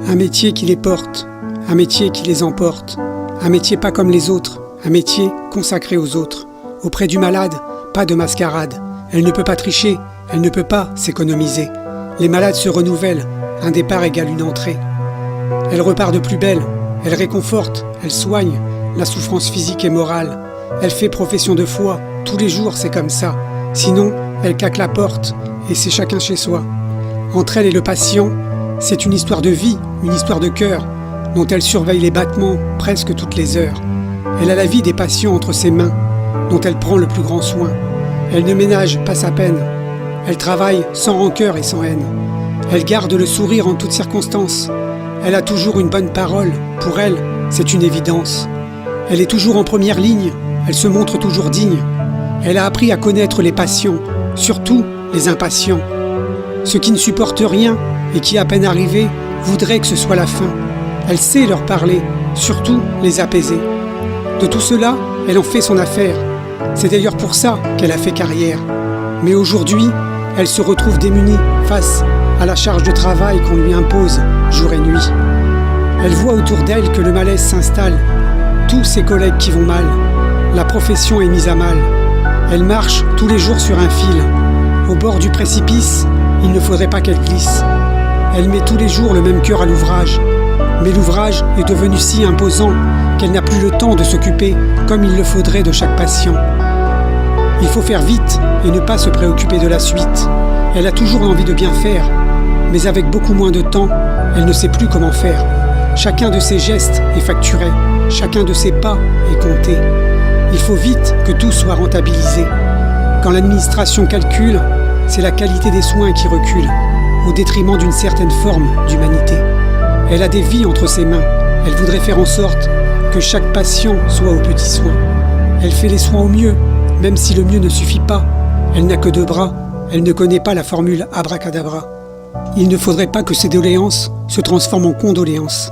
Un métier qui les porte, un métier qui les emporte, un métier pas comme les autres, un métier consacré aux autres. Auprès du malade, pas de mascarade. Elle ne peut pas tricher, elle ne peut pas s'économiser. Les malades se renouvellent, un départ égale une entrée. Elle repart de plus belle, elle réconforte, elle soigne la souffrance physique et morale. Elle fait profession de foi, tous les jours c'est comme ça. Sinon, elle claque la porte et c'est chacun chez soi. Entre elle et le patient, c'est une histoire de vie, une histoire de cœur, dont elle surveille les battements presque toutes les heures. Elle a la vie des patients entre ses mains, dont elle prend le plus grand soin. Elle ne ménage pas sa peine. Elle travaille sans rancœur et sans haine. Elle garde le sourire en toutes circonstances. Elle a toujours une bonne parole. Pour elle, c'est une évidence. Elle est toujours en première ligne. Elle se montre toujours digne. Elle a appris à connaître les patients, surtout les impatients. Ceux qui ne supportent rien et qui, à peine arrivés, voudraient que ce soit la fin. Elle sait leur parler, surtout les apaiser. De tout cela, elle en fait son affaire. C'est d'ailleurs pour ça qu'elle a fait carrière. Mais aujourd'hui, elle se retrouve démunie face à la charge de travail qu'on lui impose jour et nuit. Elle voit autour d'elle que le malaise s'installe. Tous ses collègues qui vont mal. La profession est mise à mal. Elle marche tous les jours sur un fil. Au bord du précipice, il ne faudrait pas qu'elle glisse. Elle met tous les jours le même cœur à l'ouvrage. Mais l'ouvrage est devenu si imposant qu'elle n'a plus le temps de s'occuper comme il le faudrait de chaque patient. Il faut faire vite et ne pas se préoccuper de la suite. Elle a toujours l'envie de bien faire, mais avec beaucoup moins de temps, elle ne sait plus comment faire. Chacun de ses gestes est facturé, chacun de ses pas est compté. Il faut vite que tout soit rentabilisé. Quand l'administration calcule, c'est la qualité des soins qui recule, au détriment d'une certaine forme d'humanité. Elle a des vies entre ses mains. Elle voudrait faire en sorte que chaque patient soit aux petits soins. Elle fait les soins au mieux, même si le mieux ne suffit pas. Elle n'a que 2 bras. Elle ne connaît pas la formule abracadabra. Il ne faudrait pas que ses doléances se transforment en condoléances.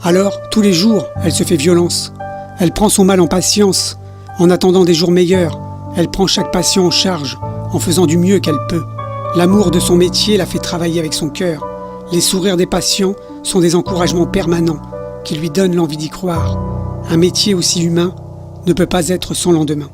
Alors, tous les jours, elle se fait violence. Elle prend son mal en patience. En attendant des jours meilleurs, elle prend chaque patient en charge, en faisant du mieux qu'elle peut. L'amour de son métier la fait travailler avec son cœur. Les sourires des patients sont des encouragements permanents qui lui donnent l'envie d'y croire. Un métier aussi humain ne peut pas être sans lendemain.